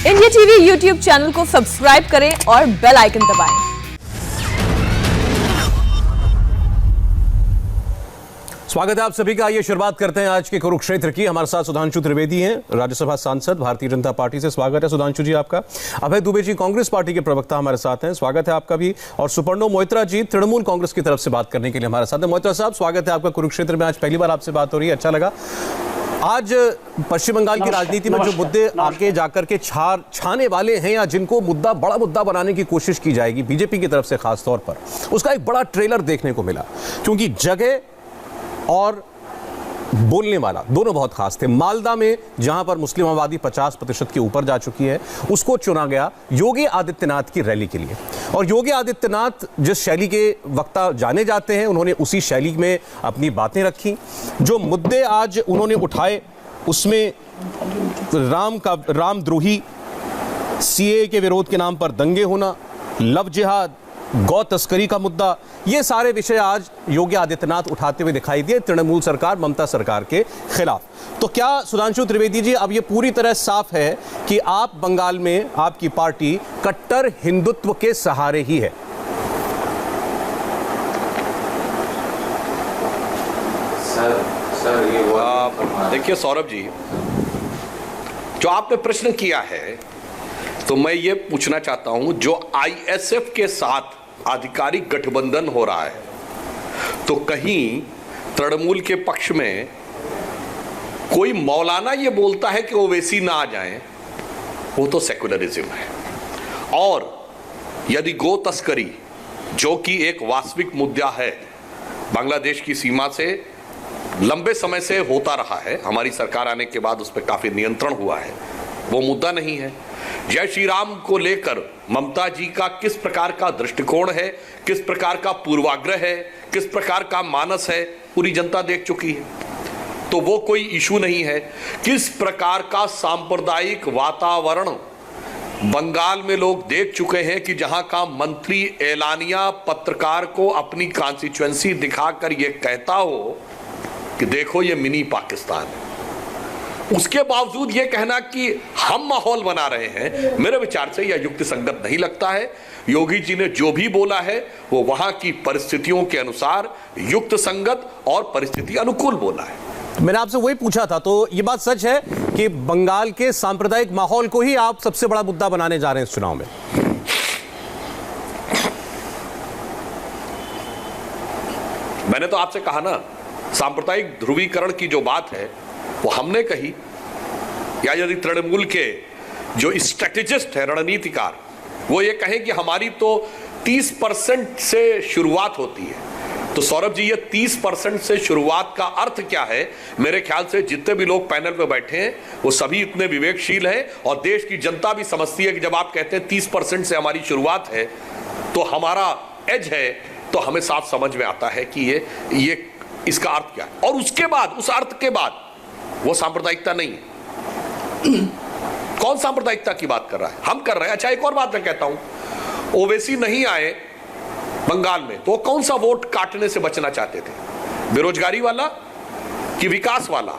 India TV YouTube channel को subscribe करें और बेल आइकन दबाएं। स्वागत है आप सभी का। आइए शुरुआत करते हैं आज के कुरुक्षेत्र की। हमारे साथ सुधांशु त्रिवेदी हैं, राज्यसभा सांसद, भारतीय जनता पार्टी से। स्वागत है सुधांशु जी आपका। अभय दुबे जी कांग्रेस पार्टी के प्रवक्ता हमारे साथ हैं, स्वागत है आपका भी। और सुपर्णो मोइत्रा जी तृणमूल कांग्रेस की तरफ से बात करने के लिए हमारे साथ हैं। मोइत्रा साहब स्वागत है आपका कुरुक्षेत्र में। आज पहली बार आपसे बात हो रही है, अच्छा लगा। आज पश्चिम बंगाल की राजनीति में जो मुद्दे आगे जाकर के छाने वाले हैं या जिनको बड़ा मुद्दा बनाने की कोशिश की जाएगी बीजेपी की तरफ से खास तौर पर, उसका एक बड़ा ट्रेलर देखने को मिला, क्योंकि जगह और बोलने वाला दोनों बहुत खास थे। मालदा में जहां पर मुस्लिम आबादी 50% के ऊपर जा चुकी है, उसको चुना गया योगी आदित्यनाथ की रैली के लिए। और योगी आदित्यनाथ जिस शैली के वक्ता जाने जाते हैं, उन्होंने उसी शैली में अपनी बातें रखी। जो मुद्दे आज उन्होंने उठाए उसमें रामद्रोही, सीए के विरोध के नाम पर दंगे होना, लव जिहाद, गौ तस्करी का मुद्दा, ये सारे विषय आज योगी आदित्यनाथ उठाते हुए दिखाई दिए तृणमूल सरकार, ममता सरकार के खिलाफ। तो क्या सुधांशु त्रिवेदी जी अब ये पूरी तरह साफ है कि आप बंगाल में आपकी पार्टी कट्टर हिंदुत्व के सहारे ही है? सर ये देखिए सौरभ जी, जो आपने प्रश्न किया है तो मैं ये पूछना चाहता हूं, जो आईएसएफ के साथ आधिकारिक गठबंधन हो रहा है, तो कहीं तृणमूल के पक्ष में कोई मौलाना ये बोलता है कि ओवैसी ना आ जाएं, वो तो सेकुलरिज्म है। और यदि गो तस्करी, जो कि एक वास्तविक मुद्दा है, बांग्लादेश की सीमा से लंबे समय से होता रहा है, हमारी सरकार आने के बाद उस पर काफी नियंत्रण हुआ है, वो मुद्दा नहीं है। जय श्री राम को लेकर ममता जी का किस प्रकार का दृष्टिकोण है, किस प्रकार का पूर्वाग्रह है, किस प्रकार का मानस है, पूरी जनता देख चुकी है, तो वो कोई इशू नहीं है। किस प्रकार का सांप्रदायिक वातावरण बंगाल में लोग देख चुके हैं कि जहां का मंत्री एलानिया पत्रकार को अपनी कॉन्स्टिट्यूएंसी दिखाकर यह कहता हो कि देखो ये मिनी पाकिस्तान है, उसके बावजूद यह कहना कि हम माहौल बना रहे हैं, मेरे विचार से यह युक्ति संगत नहीं लगता है। योगी जी ने जो भी बोला है वो वहां की परिस्थितियों के अनुसार युक्त संगत और परिस्थिति अनुकूल बोला है। मैंने आपसे वही पूछा था। तो ये बात सच है कि बंगाल के सांप्रदायिक माहौल को ही आप सबसे बड़ा मुद्दा बनाने जा रहे हैं इस चुनाव में? मैंने तो आपसे कहा ना, सांप्रदायिक ध्रुवीकरण की जो बात है वो हमने कही, या यदि तृणमूल के जो स्ट्रेटेजिस्ट है, रणनीतिकार, वो ये कहें कि हमारी तो 30% से शुरुआत होती है, तो सौरभ जी ये 30% से शुरुआत का अर्थ क्या है? मेरे ख्याल से जितने भी लोग पैनल पे बैठे हैं वो सभी इतने विवेकशील हैं और देश की जनता भी समझती है कि जब आप कहते हैं 30% से हमारी शुरुआत है तो हमारा एज है, तो हमें साफ समझ में आता है कि ये इसका अर्थ क्या है। और उसके बाद, उस अर्थ के बाद, वो सांप्रदायिकता नहीं है। कौन सांप्रदायिकता की बात कर रहा है? हम कर रहे हैं। अच्छा, एक और बात मैं कहता हूं, ओवैसी नहीं आए बंगाल में तो कौन सा वोट काटने से बचना चाहते थे? बेरोजगारी वाला कि विकास वाला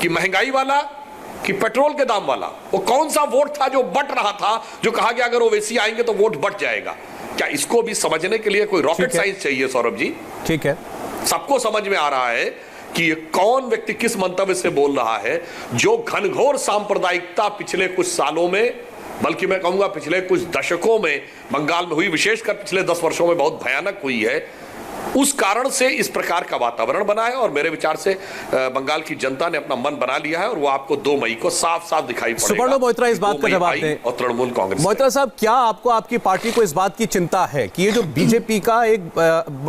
कि महंगाई वाला कि पेट्रोल के दाम वाला? वो कौन सा वोट था जो बट रहा था, जो कहा गया अगर ओवैसी आएंगे तो वोट बट जाएगा? क्या इसको भी समझने के लिए कोई रॉकेट साइंस चाहिए सौरभ जी? ठीक है, सबको समझ में आ रहा है कि ये कौन व्यक्ति किस मंतव्य से बोल रहा है। जो घनघोर सांप्रदायिकता पिछले कुछ सालों में, बल्कि मैं कहूंगा पिछले कुछ दशकों में बंगाल में हुई, विशेषकर पिछले 10 वर्षों में बहुत भयानक हुई है, उस कारण से इस प्रकार का वातावरण बना है। और मेरे विचार से बंगाल की जनता ने अपना मन बना लिया है और वो आपको 2 मई को साफ साफ दिखाई पड़ेगा। सुपर्णो मोइत्रा इस बात का जवाब दें। और तृणमूल कांग्रेस, मोइत्रा साहब, क्या आपको, आपकी पार्टी को इस बात की चिंता है कि ये जो बीजेपी का एक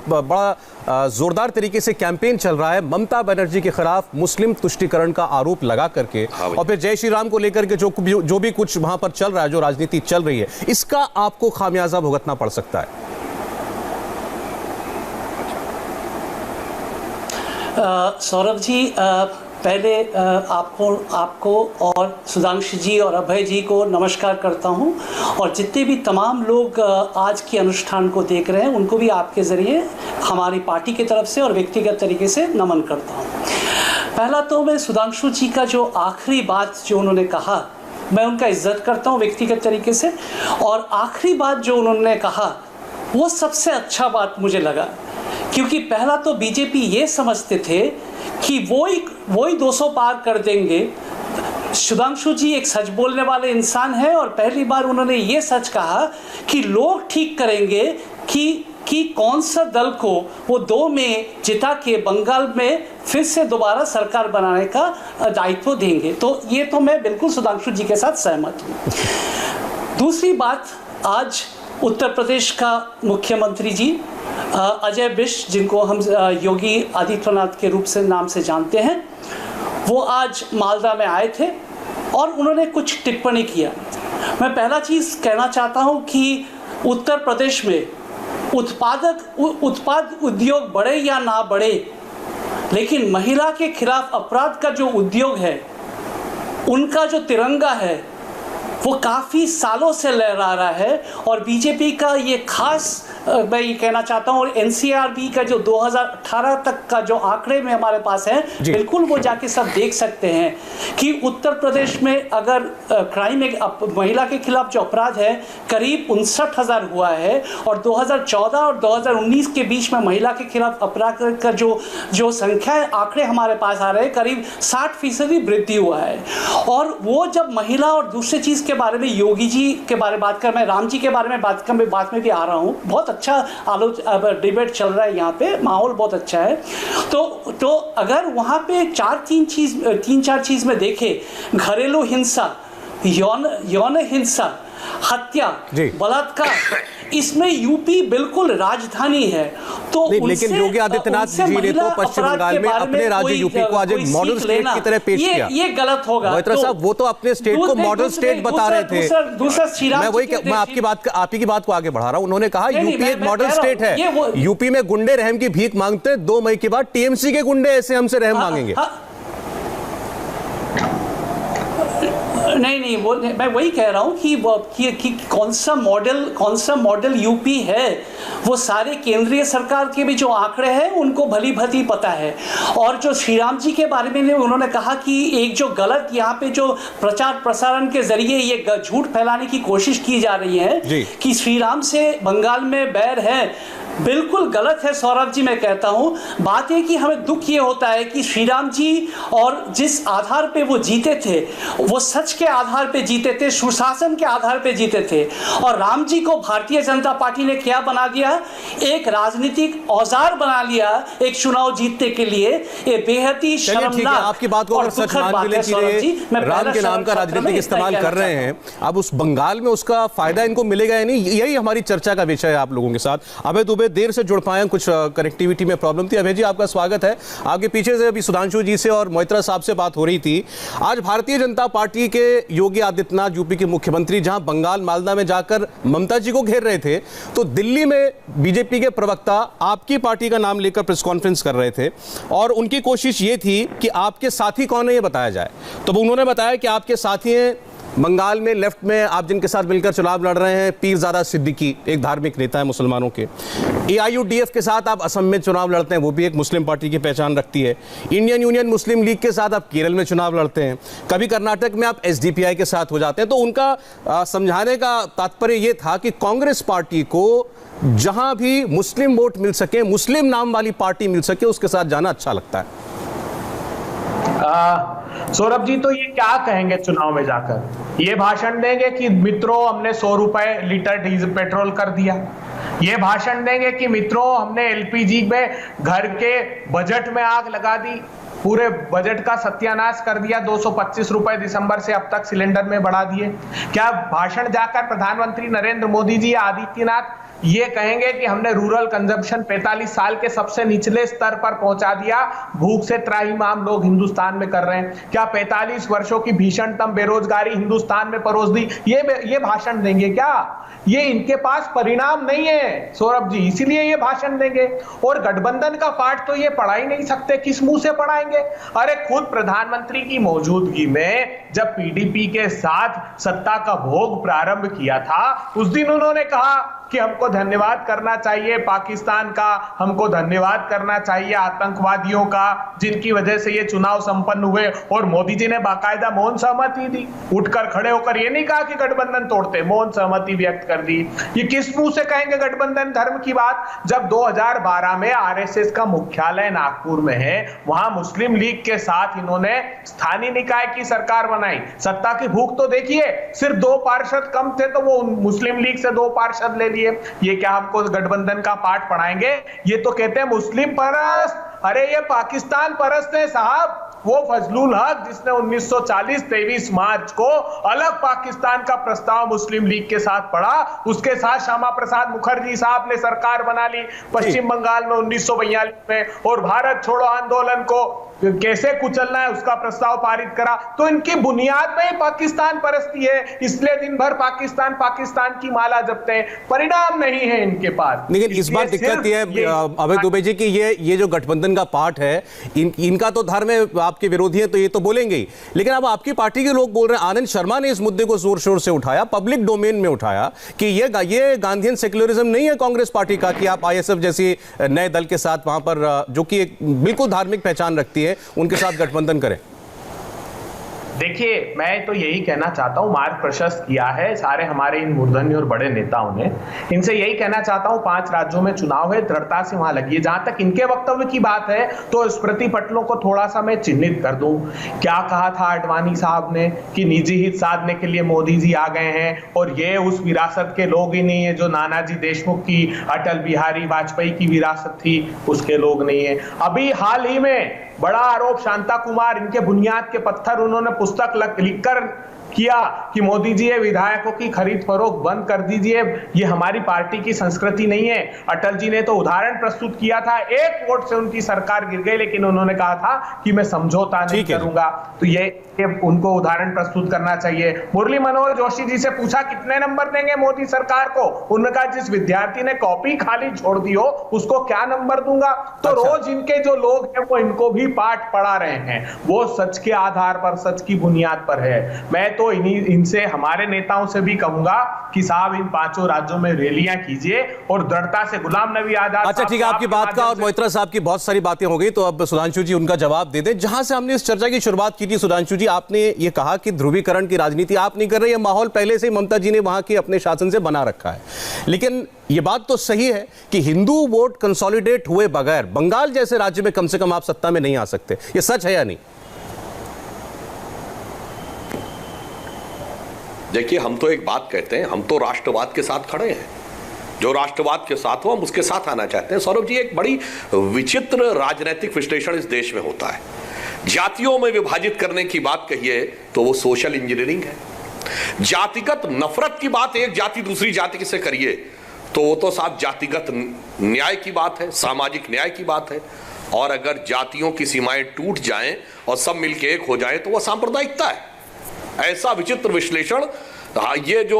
बड़ा जोरदार तरीके से कैंपेन चल रहा है ममता बनर्जी के खिलाफ, मुस्लिम तुष्टीकरण का आरोप लगा करके, और फिर जय श्री राम को लेकर के जो भी कुछ वहां पर चल रहा है, जो राजनीति चल रही है, इसका आपको खामियाजा भुगतना पड़ सकता है? सौरभ जी, पहले आपको और सुधांशु जी और अभय जी को नमस्कार करता हूं, और जितने भी तमाम लोग आज के अनुष्ठान को देख रहे हैं उनको भी आपके ज़रिए हमारी पार्टी की तरफ से और व्यक्तिगत तरीके से नमन करता हूं। पहला तो मैं सुधांशु जी का जो आखिरी बात जो उन्होंने कहा मैं उनका इज्जत करता हूँ व्यक्तिगत तरीके से। और आखिरी बात जो उन्होंने कहा वो सबसे अच्छा बात मुझे लगा, क्योंकि पहला तो बीजेपी ये समझते थे कि वो ही 200 पार कर देंगे। सुधांशु जी एक सच बोलने वाले इंसान हैं और पहली बार उन्होंने ये सच कहा कि लोग ठीक करेंगे कि कौन सा दल को वो 2 में जिता के बंगाल में फिर से दोबारा सरकार बनाने का दायित्व देंगे। तो ये तो मैं बिल्कुल सुधांशु जी के साथ सहमत हूँ। दूसरी बात, आज उत्तर प्रदेश का मुख्यमंत्री जी अजय बिष्ट, जिनको हम योगी आदित्यनाथ के रूप से नाम से जानते हैं, वो आज मालदा में आए थे और उन्होंने कुछ टिप्पणी किया। मैं पहला चीज़ कहना चाहता हूँ कि उत्तर प्रदेश में उत्पाद उद्योग बढ़े या ना बढ़े, लेकिन महिला के खिलाफ अपराध का जो उद्योग है, उनका जो तिरंगा है, वो काफ़ी सालों से लहरा रहा है। और बीजेपी का ये खास मैं ये कहना चाहता हूँ, और एनसीआरबी का जो 2018 तक का जो आंकड़े में हमारे पास है, बिल्कुल वो जाके सब देख सकते हैं कि उत्तर प्रदेश में अगर क्राइम महिला के खिलाफ जो अपराध है करीब 59,000 हुआ है, और 2014 और 2019 के बीच में महिला के खिलाफ अपराध का जो संख्या है, आंकड़े हमारे पास आ रहे हैं, करीब 60% वृद्धि हुआ है। और वो जब महिला और दूसरी चीज़ के बारे में योगी जी के बारे में बात कर, मैं राम जी के बारे में बात में भी आ रहा हूँ, बहुत अच्छा डिबेट चल रहा है यहाँ पे, माहौल बहुत अच्छा है। तो अगर वहाँ पे 3-4 चीज में देखे, घरेलू हिंसा, यौन हिंसा, हत्या, बलात्कार, इसमें यूपी बिल्कुल राजधानी है। तो लेकिन योगी आदित्यनाथ जी ने तो पश्चिम बंगाल में अपने राज्य यूपी को आज एक मॉडल स्टेट की तरह पेश किया। ये गलत होगा। मोहित्रा साहब, वो तो अपने स्टेट को मॉडल स्टेट बता रहे थे। मैं आपकी बात को आगे बढ़ा रहा हूं। उन्होंने कहा यूपी एक मॉडल स्टेट है, यूपी में गुंडे रहम की भीख मांगते हैं, 2 मई के बाद टीएमसी के गुंडे ऐसे हमसे रहम मांगेंगे। नहीं, वो मैं वही कह रहा हूँ कि कौन सा मॉडल यूपी है, वो सारे केंद्रीय सरकार के भी जो आंकड़े हैं उनको भली भांति पता है। और जो श्री राम जी के बारे में उन्होंने कहा कि एक जो गलत यहाँ पे जो प्रचार प्रसारण के जरिए ये झूठ फैलाने की कोशिश की जा रही है कि श्री राम से बंगाल में बैर है, बिल्कुल गलत है सौरभ जी। मैं कहता हूं, बात है कि हमें दुख ये होता है कि श्री राम जी और जिस आधार पे वो जीते थे, वो सच के आधार पे जीते थे, सुशासन के आधार पे जीते थे, और राम जी को भारतीय जनता पार्टी ने क्या बना दिया, एक राजनीतिक औजार बना लिया एक चुनाव जीतने के लिए। ये बेहद ही शर्मनाक। आपकी बात को अगर सच मान के लिए राम के नाम का राजनीतिक इस्तेमाल कर रहे हैं, अब उस बंगाल में उसका फायदा इनको मिलेगा या नहीं, यही हमारी चर्चा का विषय है आप लोगों के साथ। अभय दुबे देर से जुड़ पाए, कुछ कनेक्टिविटी में प्रॉब्लम थी। अभय जी, आपका स्वागत है। आगे पीछे से अभी सुधांशु जी से और मोहित्रा साहब से बात हो रही थी। आज भारतीय जनता पार्टी के योगी आदित्यनाथ, यूपी के मुख्यमंत्री, जहां बंगाल मालदा में जाकर ममता जी को घेर रहे थे, तो दिल्ली में बीजेपी के प्रवक्ता आपकी पार्टी का नाम लेकर प्रेस कॉन्फ्रेंस कर रहे थे, और उनकी कोशिश ये थी कि आपके साथी कौन है ये बताया जाए। तो उन्होंने बताया कि आपके साथी हैं बंगाल में लेफ्ट में आप जिनके साथ मिलकर चुनाव लड़ रहे हैं, पीरजादा सिद्दीकी, एक धार्मिक नेता है मुसलमानों के। AIUDF के साथ आप असम में चुनाव लड़ते हैं, वो भी एक मुस्लिम पार्टी की पहचान रखती है। इंडियन यूनियन मुस्लिम लीग के साथ आप केरल में चुनाव लड़ते हैं, कभी कर्नाटक में आप SDPI के साथ हो जाते हैं। तो उनका समझाने का तात्पर्य ये था कि कांग्रेस पार्टी को जहां भी मुस्लिम वोट मिल सके, मुस्लिम नाम वाली पार्टी मिल सके, उसके साथ जाना अच्छा लगता है। सौरभ जी, तो ये क्या कहेंगे चुनाव में जाकर? ये भाषण देंगे कि मित्रों हमने 100 रुपए लीटर डीजल पेट्रोल कर दिया। ये भाषण देंगे कि मित्रों हमने LPG में घर के बजट में आग लगा दी, पूरे बजट का सत्यानाश कर दिया, 225 रुपए दिसंबर से अब तक सिलेंडर में बढ़ा दिए। क्या भाषण जाकर प्रधानमंत्री नरेंद्र मोदी जी या आदित्यनाथ ये कहेंगे कि हमने रूरल कंजम्पशन 45 साल के सबसे निचले स्तर पर पहुंचा दिया, भूख से त्राहिमाम लोग हिंदुस्तान में कर रहे हैं? क्या 45 वर्षों की भीषणतम बेरोजगारी हिंदुस्तान में परोस दी? ये भाषण देंगे क्या? ये इनके पास परिणाम नहीं है सौरभ जी, इसीलिए ये भाषण देंगे। और गठबंधन का पाठ तो ये पढ़ा ही नहीं सकते, किस मुंह से पढ़ाएंगे? अरे खुद प्रधानमंत्री की मौजूदगी में जब PDP के साथ सत्ता का भोग प्रारंभ किया था, उस दिन उन्होंने कहा कि हमको धन्यवाद करना चाहिए पाकिस्तान का, हमको धन्यवाद करना चाहिए आतंकवादियों का जिनकी वजह से ये चुनाव संपन्न हुए, और मोदी जी ने बाकायदा मौन सहमति दी, उठकर खड़े होकर ये नहीं कहा कि गठबंधन तोड़ते, मौन सहमति व्यक्त कर दी। ये किस मुंह से कहेंगे गठबंधन धर्म की बात, जब 2012 में आरएसएस का मुख्यालय नागपुर में है, वहां मुस्लिम लीग के साथ इन्होंने स्थानीय निकाय की सरकार बनाई। सत्ता की भूख तो देखिए, सिर्फ 2 पार्षद कम थे तो वो मुस्लिम लीग से 2 पार्षद ले लिए। ये क्या हमको गठबंधन का पाठ पढ़ाएंगे? ये तो कहते हैं मुस्लिम परस्त, अरे ये पाकिस्तान परस्त है साहब। वो फजलुल हक जिसने 1940 23 मार्च को अलग पाकिस्तान का प्रस्ताव मुस्लिम लीग के साथ पढ़ा, उसके साथ श्यामा प्रसाद मुखर्जी साहब ने सरकार बना ली पश्चिम बंगाल में 1942 में, और भारत छोड़ो आंदोलन को कैसे कुचलना है उसका प्रस्ताव पारित करा। तो इनकी बुनियाद में ही पाकिस्तान परस्ती है, इसलिए दिन भर पाकिस्तान पाकिस्तान की माला जपते हैं, परिणाम नहीं है इनके पास। लेकिन इस बार दिक्कत यह है अभय दुबे जी कि ये जो गठबंधन का पार्ट है, इनका तो धर्म है, आपके विरोधी हैं तो ये तो बोलेंगे ही, लेकिन अब आपकी पार्टी के लोग बोल रहे हैं, आनंद शर्मा ने इस मुद्दे को जोर शोर से उठाया, पब्लिक डोमेन में उठाया कि ये गांधीयन सेक्युलरिज्म नहीं है कांग्रेस पार्टी का कि आप आईएसएफ जैसी नए दल के साथ वहां पर जो कि एक बिल्कुल धार्मिक पहचान रखती है उनके साथ गठबंधन करें। देखिए, मैं तो यही कहना चाहता हूं, मार्ग प्रशस्त किया है सारे हमारे इन मूर्धन्य और बड़े नेताओं ने, इनसे यही कहना चाहता हूं 5 राज्यों में चुनाव है, दृढ़ता से वहां लगिए। जहां तक इनके वक्तव्य की बात है तो स्मृति पटलों को थोड़ा सा मैं चिन्हित कर दूं। क्या कहा था आडवाणी साहब ने कि निजी हित साधने के लिए मोदी जी आ गए हैं, और ये उस विरासत के लोग ही नहीं है जो नानाजी देशमुख की, अटल बिहारी वाजपेयी की विरासत थी, उसके लोग नहीं है। अभी हाल ही में बड़ा आरोप शांता कुमार, इनके बुनियाद के पत्थर, उन्होंने पुस्तक लिखकर किया कि मोदी जी ये विधायकों की खरीद फरोख्त बंद कर दीजिए, ये हमारी पार्टी की संस्कृति नहीं है। अटल जी ने तो उदाहरण प्रस्तुत किया था, 1 वोट से उनकी सरकार गिर गई, लेकिन उन्होंने कहा था कि मैं समझौता नहीं करूंगा। तो ये उनको उदाहरण प्रस्तुत करना चाहिए। मुरली मनोहर जोशी जी से पूछा कितने नंबर देंगे मोदी सरकार को, उन्होंने कहा जिस विद्यार्थी ने कॉपी खाली छोड़ दी हो उसको क्या नंबर दूंगा। तो रोज इनके जो लोग हैं वो इनको भी पाठ पढ़ा रहे हैं, वो सच के आधार पर, सच की बुनियाद पर है। मैं तो इनसे, हमारे नेताओं से भी कहूंगा कि साहब इन 5 राज्यों में रैलियां कीजिए और दृढ़ता से गुलाम नबी आजाद। अच्छा ठीक है, आपकी बात का और मोइत्रा साहब की बहुत सारी बातें हो गई, तो अब सुधांशु जी उनका जवाब दे दें। जहां से हमने इस चर्चा की शुरुआत की थी सुधांशु जी, आपने ये कहा कि ध्रुवीकरण की राजनीति आप नहीं कर रहे, ये माहौल पहले से ममता जी ने वहां के अपने शासन से बना रखा है। लेकिन ये बात तो सही है कि हिंदू वोट कंसोलिडेट हुए बगैर बंगाल जैसे राज्य में कम से कम आप सत्ता में नहीं आ सकते, ये सच है या नहीं? देखिए, हम तो एक बात कहते हैं, हम तो राष्ट्रवाद के साथ खड़े हैं, जो राष्ट्रवाद के साथ हो हम उसके साथ आना चाहते हैं। सौरभ जी, एक बड़ी विचित्र राजनीतिक विश्लेषण इस देश में होता है। जातियों में विभाजित करने की बात कहिए तो वो सोशल इंजीनियरिंग है। जातिगत नफरत की बात एक जाति दूसरी जाति से करिए तो वो तो साहब जातिगत न्याय की बात है, सामाजिक न्याय की बात है। और अगर जातियों की सीमाएं टूट जाएं और सब मिलके एक हो जाएं तो वह सांप्रदायिकता है। ऐसा विचित्र विश्लेषण ये जो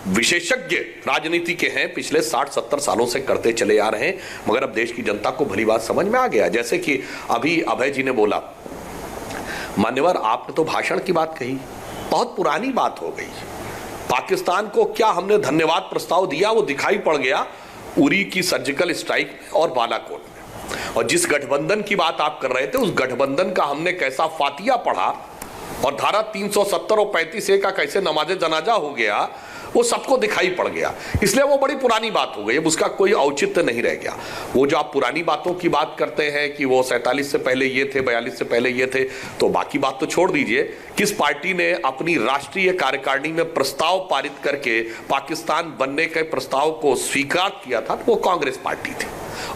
विशेषज्ञ राजनीति के हैं पिछले 60-70 सालों से करते चले आ रहे हैं, मगर अब देश की जनता को भली बात समझ में आ गया। जैसे कि अभी अभय जी ने बोला, मान्यवर आपने तो भाषण की बात कही, बहुत पुरानी बात हो गई। पाकिस्तान को क्या हमने धन्यवाद प्रस्ताव दिया, वो दिखाई पड़ गया उरी की सर्जिकल स्ट्राइक और बालाकोट में। और जिस गठबंधन की बात आप कर रहे थे, उस गठबंधन का हमने कैसा फातिया पढ़ा और धारा 370 और 35A का कैसे नमाज़े जनाजा हो गया, वो सबको दिखाई पड़ गया। इसलिए वो बड़ी पुरानी बात हो गई, अब उसका कोई औचित्य नहीं रह गया। वो जो आप पुरानी बातों की बात करते हैं कि वो 47 से पहले ये थे, 42 से पहले ये थे, तो बाकी बात तो छोड़ दीजिए। किस पार्टी ने अपनी राष्ट्रीय कार्यकारिणी में प्रस्ताव पारित करके पाकिस्तान बनने के प्रस्ताव को स्वीकार किया था? वो कांग्रेस पार्टी थी,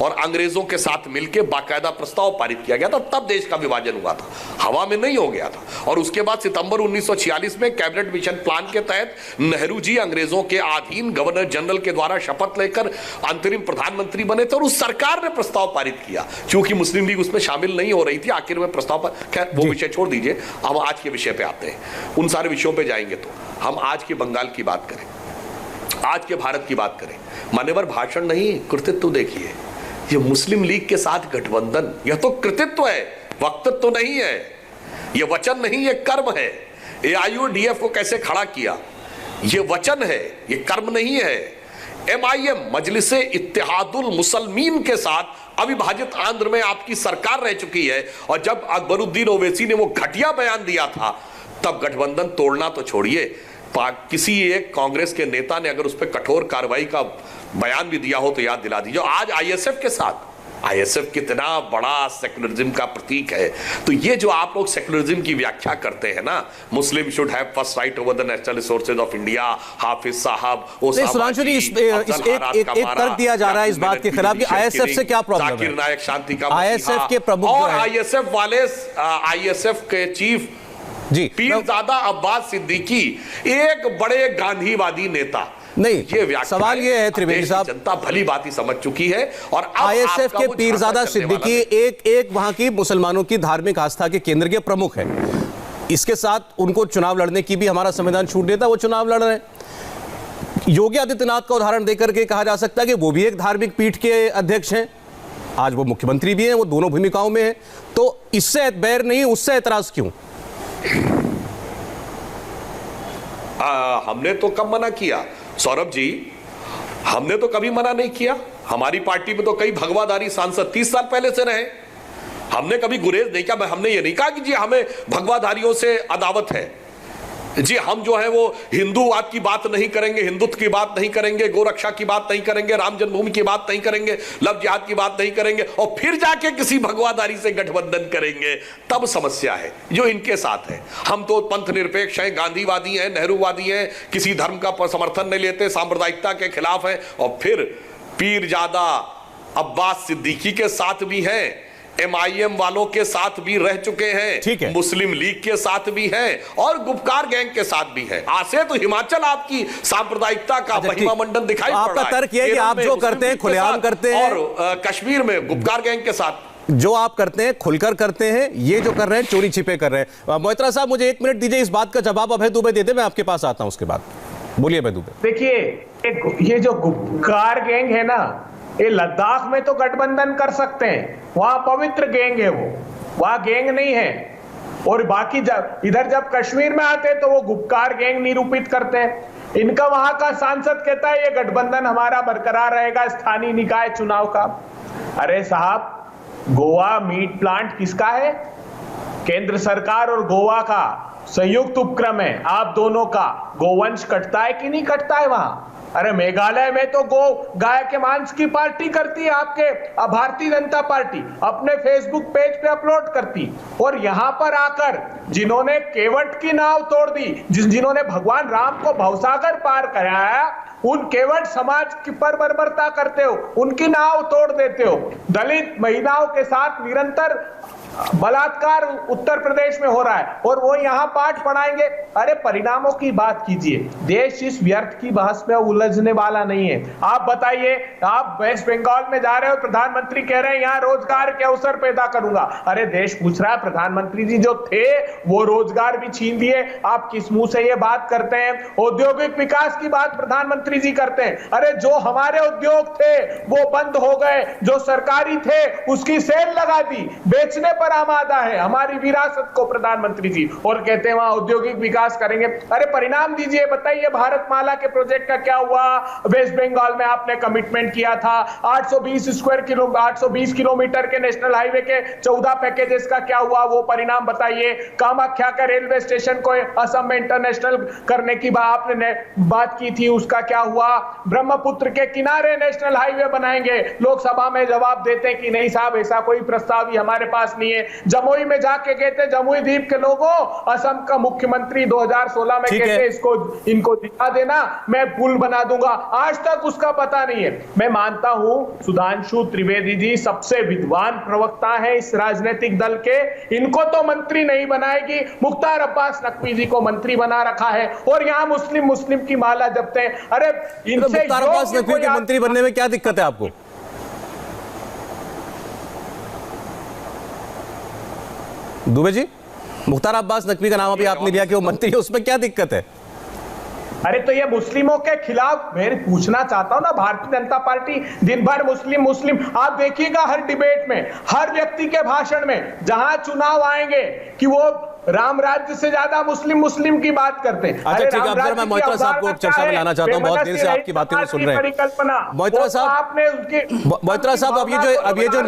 और अंग्रेजों के साथ मिलकर बाकायदा प्रस्ताव पारित किया गया था, तब देश का विभाजन हुआ था, हवा में नहीं हो गया था। और उसके बाद सितंबर 1946 में कैबिनेट मिशन प्लान के तहत नेहरू जी अंग्रेजों के अधीन गवर्नर जनरल के द्वारा शपथ लेकर अंतरिम प्रधानमंत्री बने थे, और उस सरकार ने प्रस्ताव पारित किया। क्योंकि मुस्लिम लीग उसमें शामिल नहीं हो रही थी, आखिर में प्रस्ताव, खैर वो विषय छोड़ दीजिए, हम आज के विषय पे आते हैं। उन सारे विषयों पे जाएंगे तो हम आज के बंगाल की बात करें, आज के भारत की बात करें। मान्यवर भाषण नहीं, कृतित्व देखिए। ये मुस्लिम लीग के साथ गठबंधन, यह तो कृतित्व है, वक्तव्य तो नहीं है, ये वचन नहीं, ये कर्म है। AIUDF को कैसे खड़ा किया, ये वचन है, ये कर्म नहीं है। MIM मजलिसे इत्तेहादुल मुसलमीन के साथ अविभाजित आंध्र में आपकी सरकार रह चुकी है, और जब अकबरुद्दीन ओवैसी ने वो घटिया बयान दिया था तब गठबंधन तोड़ना तो छोड़िए, किसी एक कांग्रेस के नेता ने अगर उस पर कठोर कार्रवाई का बयान भी दिया हो तो याद दिला दीजिए। आज ISF के साथ, ISF कितना बड़ा सेक्युलरिज्म का प्रतीक है। तो ये जो आप लोग सेक्युलरिज्म की व्याख्या करते हैं ना, Muslim should have first right over the national resources of India, Hafiz साहब, सुधांशु जी, एक तर्क दिया जा रहा है इस बात के खिलाफ कि ISF से क्या प्रॉब्लम है? जाकिर नायक शांति का ISF के प्रमुख और ISF वाले, ISF के चीफ जी पीरजादा अब्बास सिद्दीकी एक बड़े गांधीवादी नेता नहीं, ये सवाल ये है त्रिवेदी साहब, जनता भली भांति समझ चुकी है। और ISF के पीरजादा सिद्दीकी एक वहां की मुसलमानों की धार्मिक आस्था के केंद्र के प्रमुख हैं। इसके साथ उनको चुनाव लड़ने की भी हमारा संविधान छूट देता, वो चुनाव लड़ रहे हैं। योगी आदित्यनाथ का उदाहरण देकर के कहा जा सकता है कि वो भी एक धार्मिक पीठ के अध्यक्ष हैं, आज वो मुख्यमंत्री भी हैं, वो दोनों भूमिकाओं में हैं। तो इससे बैर नहीं, उससे एतराज क्यों? हमने तो कब मना किया सौरभ जी, हमने तो कभी मना नहीं किया। हमारी पार्टी में तो कई भगवाधारी सांसद 30 साल पहले से रहे, हमने कभी गुरेज नहीं किया। हमने ये नहीं कहा कि जी हमें भगवाधारियों से अदावत है, जी हम जो है वो हिंदूवाद की बात नहीं करेंगे, हिंदुत्व की बात नहीं करेंगे, गोरक्षा की बात नहीं करेंगे, राम जन्मभूमि की बात नहीं करेंगे, लव जिहाद की बात नहीं करेंगे, और फिर जाके किसी भगवाधारी से गठबंधन करेंगे, तब समस्या है जो इनके साथ है। हम तो पंथ निरपेक्ष हैं, गांधीवादी हैं, नेहरूवादी हैं, किसी धर्म का समर्थन नहीं लेते, सांप्रदायिकता के खिलाफ हैं, और फिर पीरजादा अब्बास सिद्दीकी के साथ भी हैं, MIM वालों के साथ भी रह चुके हैं, मुस्लिम लीग के साथ भी हैं, और गुपकार गैंग के साथ भी हैं। आसे तो हिमाचल आपकी सांप्रदायिकता का महिमा मंडन दिखाई पड़ रहा है। आपका तर्क है कि आप जो करते हैं खुलेआम करते हैं, और कश्मीर में गुपकार गैंग के साथ जो आप करते हैं खुलकर करते हैं, ये जो कर रहे हैं चोरी छिपे कर रहे हैं। मोहित्रा साहब, मुझे 1 मिनट दीजिए, इस बात का जवाब अभय दुबे दे दे, मैं आपके पास आता हूं उसके बाद। बोलिए अभय दुबे। देखिए, ये जो गुपकार गैंग है ना, ये लद्दाख में तो गठबंधन कर सकते हैं, वहां पवित्र गैंग है, वो वहां गैंग नहीं है। और बाकी जब कश्मीर में आते हैं तो वो गुपकार गैंग निरूपित करते हैं। इनका वहां का सांसद कहता है ये गठबंधन हमारा बरकरार रहेगा स्थानीय निकाय चुनाव का। अरे साहब, गोवा मीट प्लांट किसका है? केंद्र सरकार और गोवा का संयुक्त उपक्रम है। आप दोनों का गोवंश कटता है कि नहीं कटता है वहां? अरे मेघालय में तो गाय के मांस की पार्टी करती है आपके भारतीय जनता पार्टी, अपने फेसबुक पेज पे अपलोड करती। और यहां पर आकर जिन्होंने केवट की नाव तोड़ दी, जिन्होंने भगवान राम को भवसागर पार कराया, उन केवट समाज की पर बर्बरता करते हो, उनकी नाव तोड़ देते हो। दलित महिलाओं के साथ निरंतर बलात्कार उत्तर प्रदेश में हो रहा है और वो यहां पाठ पढ़ाएंगे। अरे परिणामों की बात कीजिए, देश इस व्यर्थ की बहस में उलझने वाला नहीं है। आप बताइए, आप वेस्ट बंगाल में जा रहे हो, प्रधानमंत्री कह रहे हैं यहां रोजगार के अवसर पैदा करूंगा। अरे देश पूछ रहा है, प्रधानमंत्री जी जो थे वो रोजगार भी छीन लिए, आप किस मुंह से ये बात करते हैं? औद्योगिक विकास की बात प्रधानमंत्री जी करते हैं। अरे जो हमारे उद्योग थे वो बंद हो गए, जो सरकारी थे उसकी सेल लगा दी, बेचने पर आमादा है हमारी विरासत को प्रधानमंत्री जी, और कहते हैं वहां औद्योगिक विकास करेंगे। अरे परिणाम दीजिए, बताइए भारतमाला के प्रोजेक्ट का क्या हुआ? वेस्ट बंगाल में आपने कमिटमेंट किया था 820 किलोमीटर के नेशनल हाईवे के 14 पैकेजेस का क्या हुआ? वो परिणाम बताइए। कामाख्या का रेलवे स्टेशन को असम में इंटरनेशनल करने की आपने बात की थी, उसका क्या हुआ? ब्रह्मपुत्र के किनारे नेशनल हाईवे बनाएंगे, लोकसभा में जवाब देते हैं कि नहीं साहब ऐसा कोई प्रस्ताव ही हमारे पास नहीं है। जमुई में जाके कहते, जमुई द्वीप के लोगों, असम का मुख्यमंत्री 2016 में कहते इनको दिखा देना, मैं पुल बना दूंगा। आज तक उसका पता नहीं है। मैं मानता हूं सुधांशु त्रिवेदी जी सबसे विद्वान प्रवक्ता है इस राजनीतिक दल के, इनको तो मंत्री नहीं बनाएगी। मुख्तार अब्बास नकवी जी को मंत्री बना रखा है और यहां मुस्लिम की माला जपते हैं। अरे इनसे मुख्तार अब्बास नकवी के मंत्री बनने में क्या दिक्कत है आपको? दुबे जी, मुख्तार अब्बास नकवी का नाम अभी आपने लिया कि वो मंत्री है, उसमें क्या दिक्कत है? अरे तो ये मुस्लिमों के खिलाफ मैं पूछना चाहता हूं ना, भारतीय जनता पार्टी दिन भर मुस्लिम, आप देखिएगा हर डिबेट में, हर व्यक्ति के भाषण में, जहां चुनाव आएंगे कि वो राम राज्य से ज्यादा मुस्लिम मुस्लिम की बात करते हैं। अच्छा ठीक है, अब मैं मोहित्रा साहब को चर्चा में लाना चाहता हूं, बहुत देर से आपकी बातें सुन रहे हैं। मोहित्रा साहब, मोहित्रा साहब, अब ये जो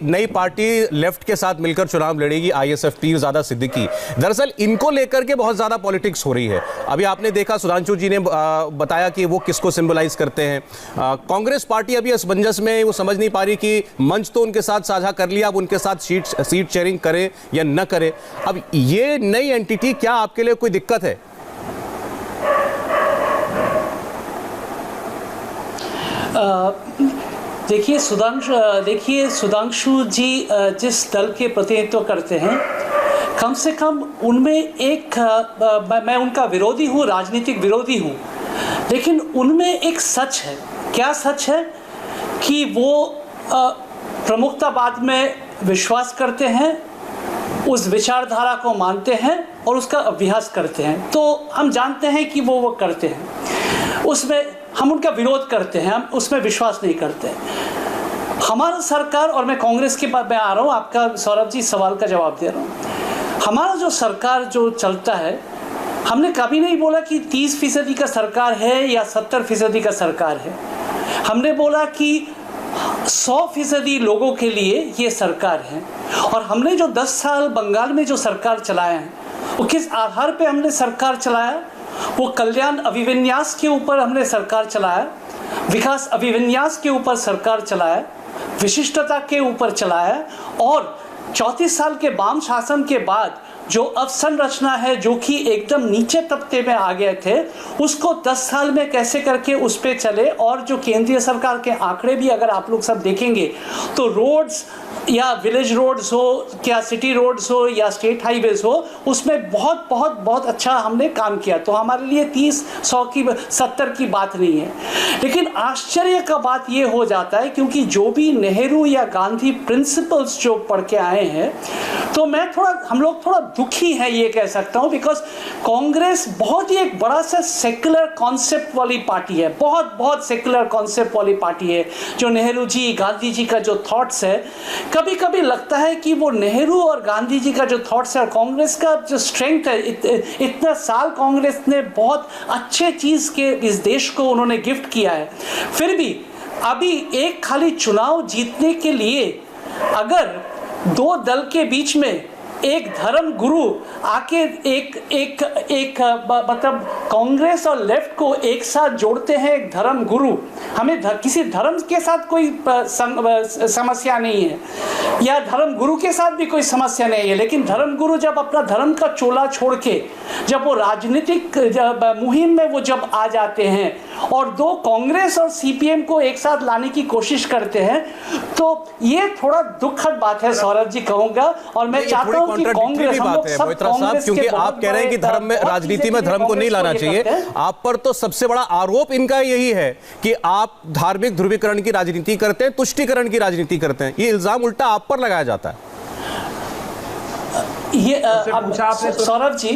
नई पार्टी लेफ्ट के साथ मिलकर चुनाव लड़ेगी, आईएसएफ पीरजादा सिद्दीकी, दरअसल इनको लेकर के बहुत ज्यादा पॉलिटिक्स हो रही है। अभी आपने देखा सुधांशु जी ने बताया कि वो किसको सिंबलाइज करते हैं। कांग्रेस पार्टी अभी असमंजस में, वो समझ नहीं पा रही कि मंच तो उनके साथ साझा कर लिया, अब उनके साथ सीट शेयरिंग करे या न करे। अब ये नई एंटिटी क्या आपके लिए कोई दिक्कत है? देखिए सुधांशु जी जिस दल के प्रतिनिधित्व करते हैं, कम से कम उनमें एक मैं उनका विरोधी हूँ, राजनीतिक विरोधी हूँ, लेकिन उनमें एक सच है। क्या सच है? कि वो प्रमुखतावाद में विश्वास करते हैं, उस विचारधारा को मानते हैं और उसका अभ्यास करते हैं। तो हम जानते हैं कि वो करते हैं, उसमें हम उनका विरोध करते हैं, हम उसमें विश्वास नहीं करते। हमारा सरकार, और मैं कांग्रेस के बाद में आ रहा हूँ, आपका सौरभ जी सवाल का जवाब दे रहा हूँ। हमारा जो सरकार जो चलता है, हमने कभी नहीं बोला कि 30% का सरकार है या 70% का सरकार है। हमने बोला कि 100% लोगों के लिए ये सरकार है। और हमने जो 10 साल बंगाल में जो सरकार चलाया है, वो किस आधार पे हमने सरकार चलाया? वो कल्याण अभिविन्यास के ऊपर हमने सरकार चलाया, विकास अभिविन्यास के ऊपर सरकार चलाया, विशिष्टता के ऊपर चलाया। और 34 साल के वाम शासन के बाद जो अवसंरचना है, जो कि एकदम नीचे तबके में आ गए थे, उसको 10 साल में कैसे करके उस पे चले। और जो केंद्रीय सरकार के आंकड़े भी अगर आप लोग सब देखेंगे तो रोड्स या विलेज रोड्स हो, क्या सिटी रोड्स हो या स्टेट हाईवेज हो, उसमें बहुत बहुत बहुत अच्छा हमने काम किया। तो हमारे लिए 30, 100 की 70 की बात नहीं है। लेकिन आश्चर्य का बात ये हो जाता है, क्योंकि जो भी नेहरू या गांधी प्रिंसिपल्स जो पढ़ के आए हैं, तो हम लोग थोड़ा दुखी है ये कह सकता हूँ, बिकॉज कांग्रेस बहुत ही एक बड़ा सा सेकुलर कॉन्सेप्ट वाली पार्टी है, बहुत सेकुलर कॉन्सेप्ट वाली पार्टी है। जो नेहरू जी, गांधी जी का जो थॉट्स है, कभी कभी लगता है कि वो नेहरू और गांधी जी का जो थॉट्स है और कांग्रेस का जो स्ट्रेंथ है, इतना साल कांग्रेस ने बहुत अच्छे चीज के इस देश को उन्होंने गिफ्ट किया है। फिर भी अभी एक खाली चुनाव जीतने के लिए अगर दो दल के बीच में एक धर्म गुरु आके एक मतलब कांग्रेस और लेफ्ट को एक साथ जोड़ते हैं, एक धर्म गुरु, हमें किसी धर्म के साथ कोई समस्या नहीं है या धर्म गुरु के साथ भी कोई समस्या नहीं है। लेकिन धर्म गुरु जब अपना धर्म का चोला छोड़ के जब वो राजनीतिक मुहिम में वो जब आ जाते हैं और दो कांग्रेस और सीपीएम को एक साथ लाने की कोशिश करते हैं, तो ये थोड़ा दुखद बात है सौरभ जी कहूंगा। और मैं चाहता हूं कि कांग्रेस, हम लोग सब कांग्रेस, क्योंकि आप कह रहे हैं कि धर्म में, राजनीति में धर्म को नहीं लाना चाहिए। आप पर तो सबसे बड़ा आरोप इनका यही है कि आप धार्मिक ध्रुवीकरण की राजनीति करते हैं, तुष्टीकरण की राजनीति करते हैं। ये इल्जाम उल्टा आप पर लगाया जाता है। ये सौरभ जी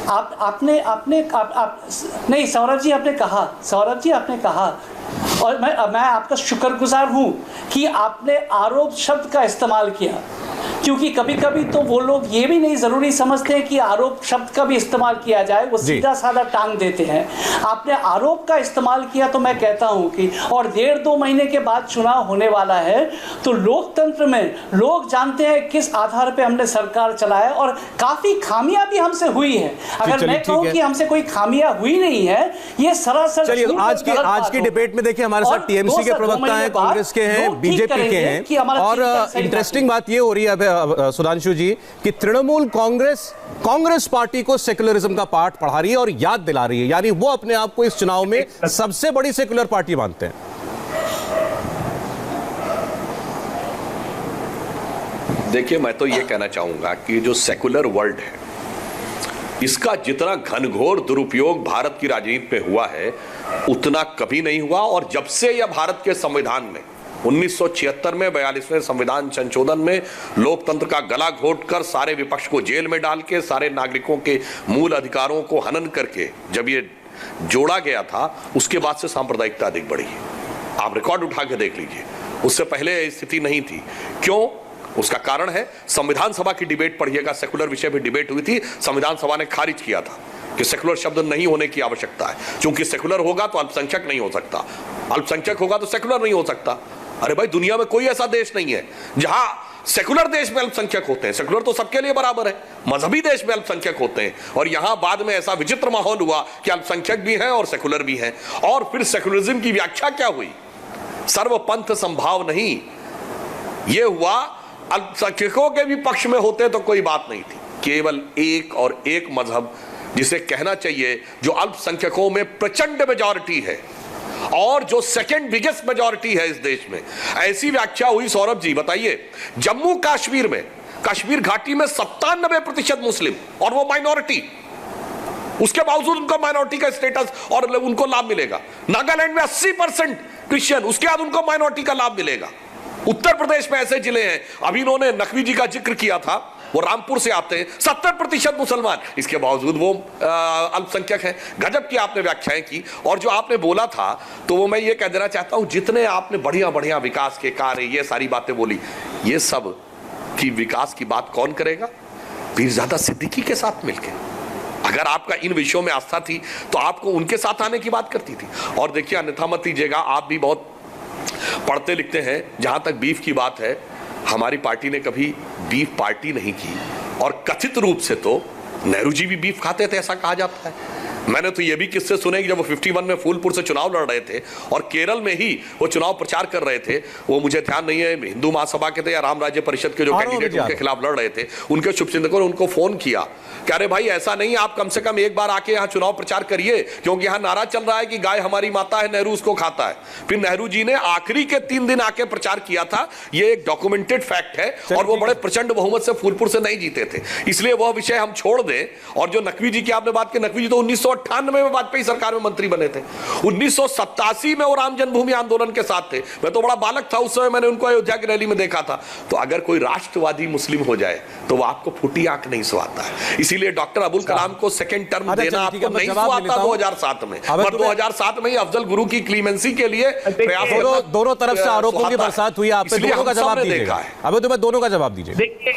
आपने नहीं, सौरभ जी आपने कहा और मैं आपका शुक्रगुजार हूं कि आपने आरोप शब्द का इस्तेमाल किया, क्योंकि कभी कभी तो वो लोग ये भी नहीं जरूरी समझते हैं कि आरोप शब्द का भी इस्तेमाल किया जाए, वो सीधा साधा टांग देते हैं। आपने आरोप का इस्तेमाल किया, तो मैं कहता हूं कि और 1.5-2 महीने के बाद चुनाव होने वाला है, तो लोकतंत्र में लोग जानते हैं किस आधार पे हमने सरकार चलाया और काफी खामियां भी हमसे हुई है। अगर मैं कहूं कि हमसे कोई खामियां हुई नहीं है, ये सरासर। चलिए आज की डिबेट में देखिए हमारे साथ टीएमसी के प्रवक्ता हैं, कांग्रेस के हैं, बीजेपी के हैं, और इंटरेस्टिंग बात ये हो रही है सुधांशु जी कि तृणमूल कांग्रेस पार्टी को सेकुलरिज्म का पाठ पढ़ा रही है और याद दिला रही है, यानी वो अपने आप को इस चुनाव में सबसे बड़ी सेकुलर पार्टी मानते हैं। देखिए, मैं तो ये कहना चाहूंगा कि जो सेकुलर वर्ल्ड है, इसका जितना घनघोर दुरुपयोग भारत की राजनीति में हुआ है, उतना कभी नहीं हुआ। और जब से यह भारत के संविधान में 1976 में 42वें संविधान संशोधन में लोकतंत्र का गला घोटकर सारे विपक्ष को जेल में डाल के सारे नागरिकों के मूल अधिकारों को हनन करके जब ये जोड़ा गया था, उसके बाद से सांप्रदायिकता अधिक बढ़ी है। आप रिकॉर्ड उठा के देख लीजिए, उससे पहले स्थिति नहीं थी। क्यों? उसका कारण है संविधान सभा की डिबेट पढ़िएगा, सेकुलर विषय पर डिबेट हुई थी, संविधान सभा ने खारिज किया था कि सेकुलर शब्द नहीं होने की आवश्यकता है, क्योंकि सेकुलर होगा तो अल्पसंख्यक नहीं हो सकता, अल्पसंख्यक होगा तो सेकुलर नहीं हो सकता। अरे भाई, दुनिया में कोई ऐसा देश नहीं है जहां सेकुलर देश में अल्पसंख्यक होते हैं, सेकुलर तो सबके लिए बराबर है, मजहबी देश में अल्पसंख्यक होते हैं, और यहां बाद में ऐसा विचित्र माहौल हुआ कि अल्पसंख्यक भी हैं और सेकुलर भी हैं। और फिर सेकुलरिज्म की व्याख्या क्या हुई? सर्वपंथ संभाव नहीं, यह हुआ अल्पसंख्यकों के भी पक्ष में होते तो कोई बात नहीं थी, केवल एक और एक मजहब, जिसे कहना चाहिए जो अल्पसंख्यकों में प्रचंड मेजॉरिटी है और जो सेकंड बिगेस्ट मेजॉरिटी है इस देश में, ऐसी व्याख्या हुई। सौरभ जी बताइए, जम्मू कश्मीर में, कश्मीर घाटी में 97% मुस्लिम और वो माइनॉरिटी, उसके बावजूद उनको माइनॉरिटी का स्टेटस और उनको लाभ मिलेगा। नागालैंड में 80% क्रिश्चियन, उसके बाद उनको माइनॉरिटी का लाभ मिलेगा। उत्तर प्रदेश में ऐसे जिले हैं, अभी इन्होंने नकवी जी का जिक्र किया था, वो रामपुर से आते हैं, 70% मुसलमान, इसके बावजूद वो अल्पसंख्यक हैं। गजब की आपने व्याख्याएं की। और जो आपने बोला था, तो वो मैं ये कह देना चाहता हूं, जितने आपने बढ़िया बढ़िया विकास के कार्य, ये सारी बातें बोली, ये सब की विकास की बात कौन करेगा? पीरजादा सिद्दीकी के साथ मिलकर। अगर आपका इन विषयों में आस्था थी तो आपको उनके साथ आने की बात करती थी। और देखिए, अन्यथा मत लीजिएगा, आप भी बहुत पढ़ते लिखते हैं। जहां तक बीफ की बात है, हमारी पार्टी ने कभी बीफ पार्टी नहीं की, और कथित रूप से तो नेहरू जी भी बीफ खाते थे, ऐसा कहा जाता है। मैंने तो ये भी किस्से सुने कि जब वो 51 में फूलपुर से चुनाव लड़ रहे थे और केरल में ही वो चुनाव प्रचार कर रहे थे, वो मुझे ध्यान नहीं है हिंदू महासभा के थे या राम राज्य परिषद के जो कैंडिडेट उनके खिलाफ लड़ रहे थे, उनके शुभचिंतकों ने उनको फोन किया कि अरे भाई ऐसा नहीं, आप कम से कम एक बार आके यहाँ चुनाव प्रचार करिए, क्योंकि यहाँ नारा चल रहा है कि गाय हमारी माता है, नेहरू उसको खाता है। फिर नेहरू जी ने आखिरी के 3 दिन आके प्रचार किया था, ये एक डॉक्यूमेंटेड फैक्ट है, और वो बड़े प्रचंड बहुमत से फूलपुर से नहीं जीते थे। इसलिए वह विषय हम छोड़ दें। और जो नकवी जी की आपने बात की, नकवी जी तो 1998 में वाजपेयी सरकार में मंत्री बने थे, 1987 में वो राम जन्मभूमि आंदोलन के साथ थे। मैं तो बड़ा बालक था उस समय, मैंने उनको अयोध्या की रैली में देखा था। तो अगर कोई राष्ट्रवादी मुस्लिम हो जाए तो वो आपको फूटी आंख नहीं सुहाता है। इसीलिए डॉक्टर अबुल कलाम को सेकंड टर्म देना आपको नहीं सुहाता 2007 में, पर 2007 में ही अफजल गुरु की क्लीमेंसी के लिए प्रयास। दोनों तरफ से आरोपों की बरसात हुई, आप दोनों का जवाब दीजिएगा। अब तो मैं दोनों का जवाब दीजिए। देखिए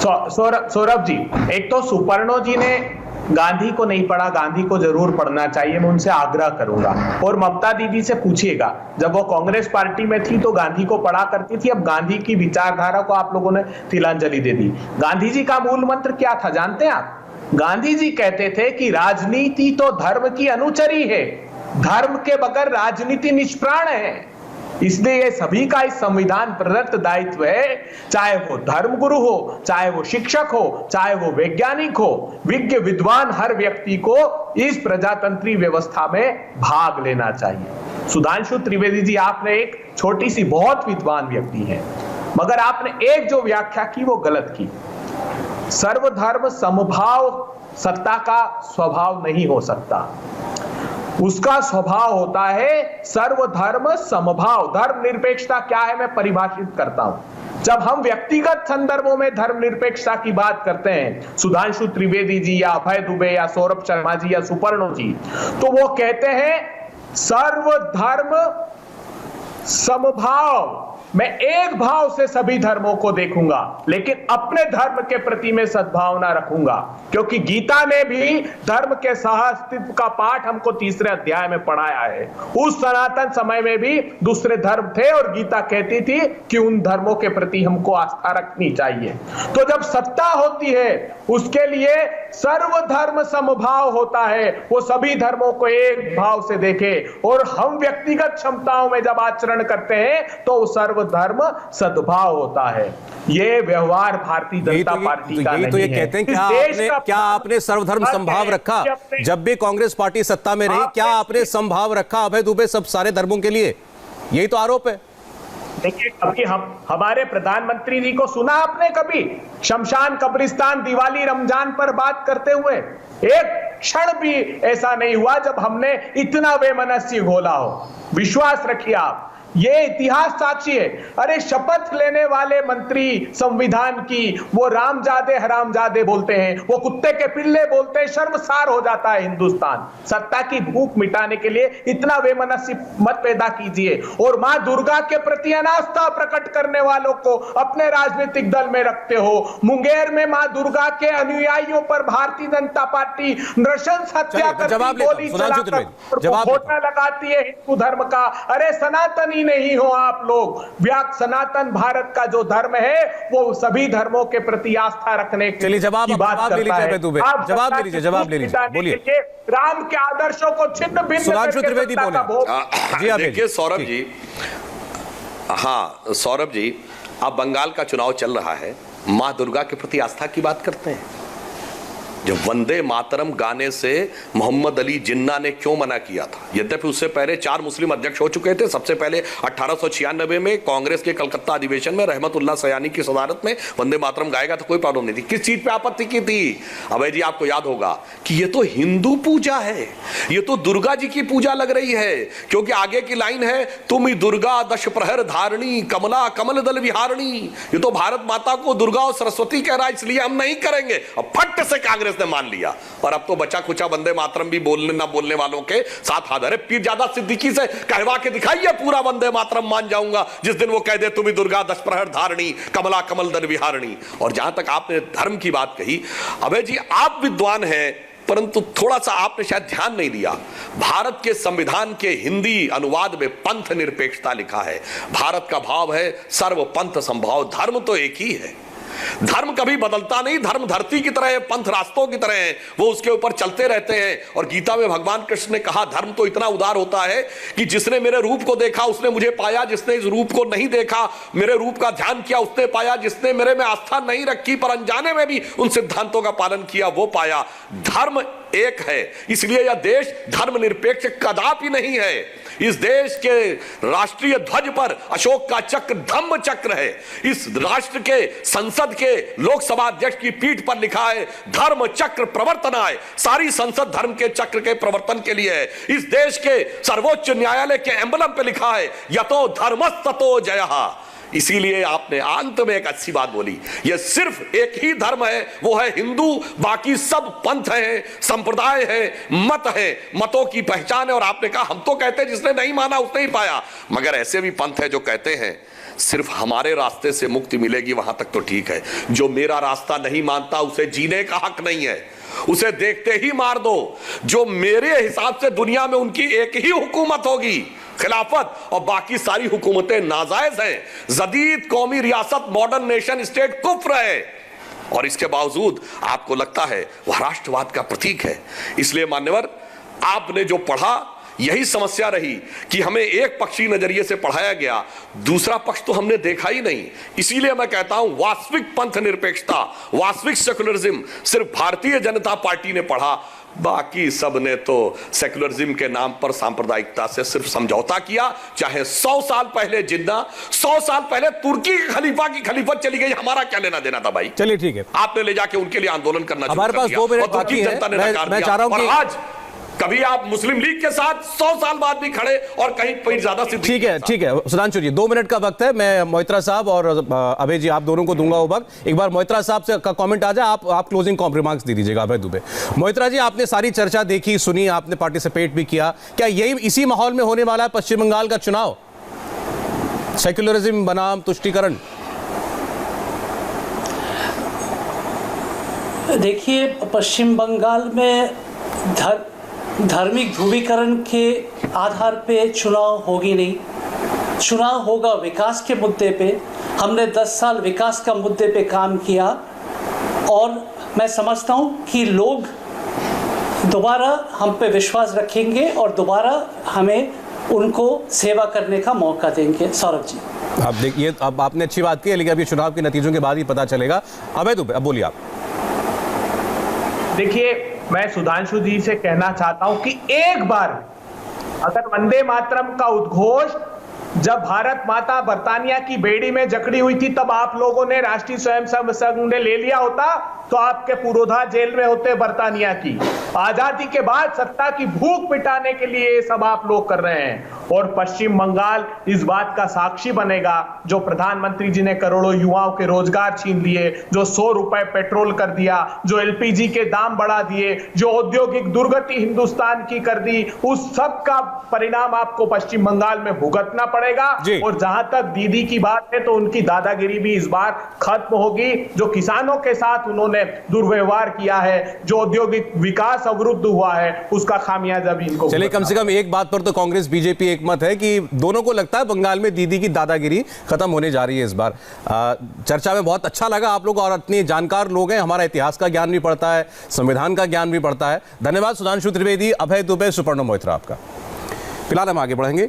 सौरभ जी, एक तो सुपर्णो जी ने गांधी को नहीं पढ़ा, गांधी को जरूर पढ़ना चाहिए, मैं उनसे आग्रह करूंगा। और ममता दीदी से पूछिएगा, जब वो कांग्रेस पार्टी में थी तो गांधी को पढ़ा करती थी, अब गांधी की विचारधारा को आप लोगों ने तिलांजलि दे दी। गांधी जी का मूल मंत्र क्या था जानते हैं आप? गांधी जी कहते थे कि राजनीति तो धर्म की अनुचरी है, धर्म के बगैर राजनीति निष्प्राण है। इसलिए ये सभी का इस संविधान प्रदत्त दायित्व है, चाहे वो धर्मगुरु हो, चाहे वो शिक्षक हो, चाहे वो वैज्ञानिक हो, विज्ञ विद्वान हर व्यक्ति को इस प्रजातंत्री व्यवस्था में भाग लेना चाहिए। सुधांशु त्रिवेदी जी, आपने एक छोटी सी, बहुत विद्वान व्यक्ति हैं, मगर आपने एक जो व्याख्या की वो गलत की। सर्वधर्म समभाव सत्ता का स्वभाव नहीं हो सकता, उसका स्वभाव होता है सर्वधर्म समभाव। धर्म निरपेक्षता क्या है मैं परिभाषित करता हूं। जब हम व्यक्तिगत संदर्भों में धर्म निरपेक्षता की बात करते हैं, सुधांशु त्रिवेदी जी या अभय दुबे या सौरभ शर्मा जी या सुपर्णो जी, तो वो कहते हैं सर्वधर्म समभाव, मैं एक भाव से सभी धर्मों को देखूंगा, लेकिन अपने धर्म के प्रति मैं सद्भावना रखूंगा। क्योंकि गीता ने भी धर्म के सहअस्तित्व का पाठ हमको 3रे अध्याय में पढ़ाया है। उस सनातन समय में भी दूसरे धर्म थे और गीता कहती थी कि उन धर्मों के प्रति हमको आस्था रखनी चाहिए। तो जब सत्ता होती है उसके लिए सर्वधर्म समभाव होता है, वो सभी धर्मों को एक भाव से देखे, और हम व्यक्तिगत क्षमताओं में जब आचरण करते हैं तो सर्वधर्म सद्भाव होता है। ये व्यवहार भारतीय जनता पार्टी का नहीं है। तो ये कहते हैं क्या आपने सर्वधर्म संभाव रखा? जब भी कांग्रेस पार्टी सत्ता में रही, क्या आपने संभाव रखा अभय दुबे सब सारे धर्मों के लिए? यही तो आरोप है। देखिए, कभी हमारे प्रधानमंत्री जी को सुना आपने कभी शमशान, कब्रिस्तान, दिवाली, रमजान पर बात करते हुए? एक क्षण भी ऐसा नहीं हुआ जब हमने इतना बेमनस्य घोला हो। विश्वास रखिए आप, ये इतिहास साक्षी है। अरे शपथ लेने वाले मंत्री संविधान की वो रामजादे हरामजादे बोलते हैं, वो कुत्ते के पिल्ले बोलते हैं। शर्मसार हो जाता है हिंदुस्तान। सत्ता की भूख मिटाने के लिए इतना बेमनसी मत पैदा कीजिए और मां दुर्गा के प्रति अनास्था प्रकट करने वालों को अपने राजनीतिक दल में रखते हो। मुंगेर में मां दुर्गा के अनुयायियों पर भारतीय जनता पार्टी नृशंस हत्या करती, गोली चलाकर घोटा लगाती है हिंदू धर्म का। अरे सनातनी नहीं हो आप लोग। सनातन भारत का जो धर्म है वो सभी धर्मों के प्रति आस्था रखने की बात करता है। जवाब ले लीजिए बोलिए। राम के आदर्शों को छिन्न भिन्न सुधांशु त्रिवेदी बोले। देखिए सौरभ जी, हाँ सौरभ जी, अब बंगाल का चुनाव चल रहा है, मां दुर्गा के प्रति आस्था की बात करते हैं। जब वंदे मातरम गाने से मोहम्मद अली जिन्ना ने क्यों मना किया था? यद्यपि उससे पहले 4 मुस्लिम अध्यक्ष हो चुके थे। सबसे पहले 1896 में कांग्रेस के कलकत्ता अधिवेशन में रहमतुल्लाह सयानी की सदारत में वंदे मातरम गाएगा तो कोई प्रॉब्लम नहीं थी। किस चीज पे आपत्ति की थी? अभय जी आपको याद होगा कि ये तो हिंदू पूजा है, ये तो दुर्गा जी की पूजा लग रही है, क्योंकि आगे की लाइन है, तुम ही दुर्गा दश प्रहर धारणी कमला कमल दल विहारणी। ये तो भारत माता को दुर्गा और सरस्वती कह रहा है, इसलिए हम नहीं करेंगे। अब फट से कांग्रेस ने मान लिया और अब तो बचा खुचा वंदे मातरम भी बोलने ना बोलने वालों के साथ हाथ। अरे पीरजादा सिद्दीकी से कहवा के दिखाइए पूरा वंदे मातरम मान जाऊंगा जिस दिन वो कह दे तुम ही दुर्गा दश प्रहर धारणी कमला कमल दल विहारणी। और जहां तक आपने धर्म की बात कही, अभय जी आप विद्वान हैं परंतु थोड़ा सा आपने शायद ध्यान नहीं दिया। भारत के संविधान के हिंदी अनुवाद में पंथ निरपेक्षता लिखा है। भारत का भाव है सर्व पंथ संभाव। धर्म तो एक ही है, धर्म कभी बदलता नहीं। धर्म धरती की तरह है, पंथ रास्तों की तरह है, वो उसके ऊपर चलते रहते हैं। और गीता में भगवान कृष्ण ने कहा धर्म तो इतना उदार होता है कि जिसने मेरे रूप को देखा उसने मुझे पाया, जिसने इस रूप को नहीं देखा मेरे रूप का ध्यान किया उसने पाया, जिसने मेरे में आस्था नहीं रखी पर अनजाने में भी उन सिद्धांतों का पालन किया वो पाया। धर्म एक है, इसलिए यह देश धर्मनिरपेक्ष कदापि नहीं है। इस देश के राष्ट्रीय ध्वज पर अशोक का चक्र धम्म चक्र है। इस राष्ट्र के संसद के लोकसभा अध्यक्ष की पीठ पर लिखा है धर्म चक्र प्रवर्तनाय। सारी संसद धर्म के चक्र के प्रवर्तन के लिए है। इस देश के सर्वोच्च न्यायालय के एम्बलम पे लिखा है यतो धर्मस्ततो जयः। इसीलिए आपने अंत में एक अच्छी बात बोली, यह सिर्फ एक ही धर्म है, वो है हिंदू, बाकी सब पंथ हैं, संप्रदाय हैं, मत है, मतों की पहचान है। और आपने कहा हम तो कहते हैं जिसने नहीं माना उसने ही पाया, मगर ऐसे भी पंथ है जो कहते हैं सिर्फ हमारे रास्ते से मुक्ति मिलेगी, वहां तक तो ठीक है। जो मेरा रास्ता नहीं मानता उसे जीने का हक नहीं है, उसे देखते ही मार दो। जो मेरे हिसाब से दुनिया में उनकी एक ही हुकूमत होगी, खिलाफत, और बाकी सारी हुकूमतें नाजायज हैं। जदीद कौमी रियासत मॉडर्न नेशन स्टेट कुफ्र है और इसके बावजूद आपको लगता है वह राष्ट्रवाद का प्रतीक है। इसलिए मान्यवर आपने जो पढ़ा यही समस्या रही कि हमें एक पक्षी नजरिए से पढ़ाया गया, दूसरा पक्ष तो हमने देखा ही नहीं। इसीलिए मैं कहता हूं वास्तविक पंथ निरपेक्षता, वास्तविक सेकुलरिज्म सिर्फ भारतीय जनता पार्टी ने पढ़ा, बाकी सब ने तो सेकुलरिज्म के नाम पर सांप्रदायिकता से सिर्फ समझौता किया। चाहे 100 साल पहले जिन्ना, 100 साल पहले तुर्की के खलीफा की खलीफत चली गई, हमारा क्या लेना देना था भाई? चलिए ठीक है, आपने ले जाके उनके लिए आंदोलन करना हमारे पास 2 मिनट बाकी है। जनता ने नकार दिया। और आज कभी आप मुस्लिम लीग के साथ 100 साल बाद भी खड़े और कहीं पर ज्यादा ठीक है सुधांशु जी 2 मिनट का वक्त है। मैं मोइत्रा साहब और अभय जी आप दोनों को दूंगा वो वक्त। एक बार मोइत्रा साहब से का कमेंट आ जाए, आप क्लोजिंग रिमार्क्स दे दीजिएगा अभय दुबे। मोइत्रा जी आपने सारी चर्चा देखी सुनी, आपने पार्टिसिपेट भी किया, क्या यही इसी माहौल में होने वाला है पश्चिम बंगाल का चुनाव? सेक्युलरिज्म बनाम तुष्टीकरण? देखिए पश्चिम बंगाल में धार्मिक ध्रुवीकरण के आधार पे चुनाव होगी नहीं, चुनाव होगा विकास के मुद्दे पे। हमने 10 साल विकास का मुद्दे पे काम किया और मैं समझता हूँ कि लोग दोबारा हम पे विश्वास रखेंगे और दोबारा हमें उनको सेवा करने का मौका देंगे। सौरभ जी आप देखिए, अब आपने अच्छी बात की है लेकिन अभी चुनाव के नतीजों के बाद ही पता चलेगा। अभय दुबे अब बोलिए आप। देखिए मैं सुधांशु जी से कहना चाहता हूं कि एक बार अगर वंदे मातरम का उद्घोष जब भारत माता बर्तानिया की बेड़ी में जकड़ी हुई थी तब आप लोगों ने राष्ट्रीय स्वयंसेवक संघ ने ले लिया होता तो आपके पुरोधा जेल में होते बर्तानिया की। आजादी के बाद सत्ता की भूख मिटाने के लिए ये सब आप लोग कर रहे हैं और पश्चिम बंगाल इस बात का साक्षी बनेगा, जो प्रधानमंत्री जी ने करोड़ों युवाओं के रोजगार छीन लिए, जो 100 रुपए पेट्रोल कर दिया, जो एलपीजी के दाम बढ़ा दिए, जो औद्योगिक दुर्गति हिंदुस्तान की कर दी, उस सब का परिणाम आपको पश्चिम बंगाल में भुगतना पड़ेगा। और जहां तक दीदी की बात है तो उनकी दादागिरी भी इस बार खत्म होगी। जो किसानों के साथ उन्होंने दुर्व्यवहार किया है, जो औद्योगिक विकास अवरुद्ध हुआ है, उसका खामियाजा भी इनको। चलिए, कम से कम एक बात पर तो कांग्रेस बीजेपी एक मत है कि दोनों को लगता है बंगाल में दीदी की दादागिरी खत्म होने जा रही है इस बार। चर्चा में बहुत अच्छा लगा आप लोग, और इतने जानकार लोग हैं, हमारा इतिहास का ज्ञान भी पड़ता है, संविधान का ज्ञान भी पड़ता है। धन्यवाद सुधांशु त्रिवेदी, अभय दुबे, सुपर्णा मोहित्रा आपका। फिलहाल हम आगे बढ़ेंगे।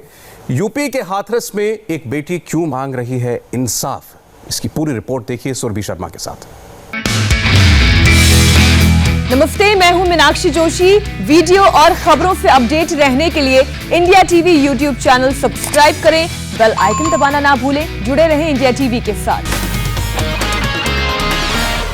यूपी के हाथरस में एक बेटी क्यों मांग रही है इंसाफ, इसकी पूरी रिपोर्ट देखिए सुरभि शर्मा के साथ। नमस्ते, मैं हूं मीनाक्षी जोशी। वीडियो और खबरों से अपडेट रहने के लिए India TV YouTube channel subscribe करें, बेल आइकन दबाना ना भूलें। जुड़े रहें इंडिया टीवी के साथ।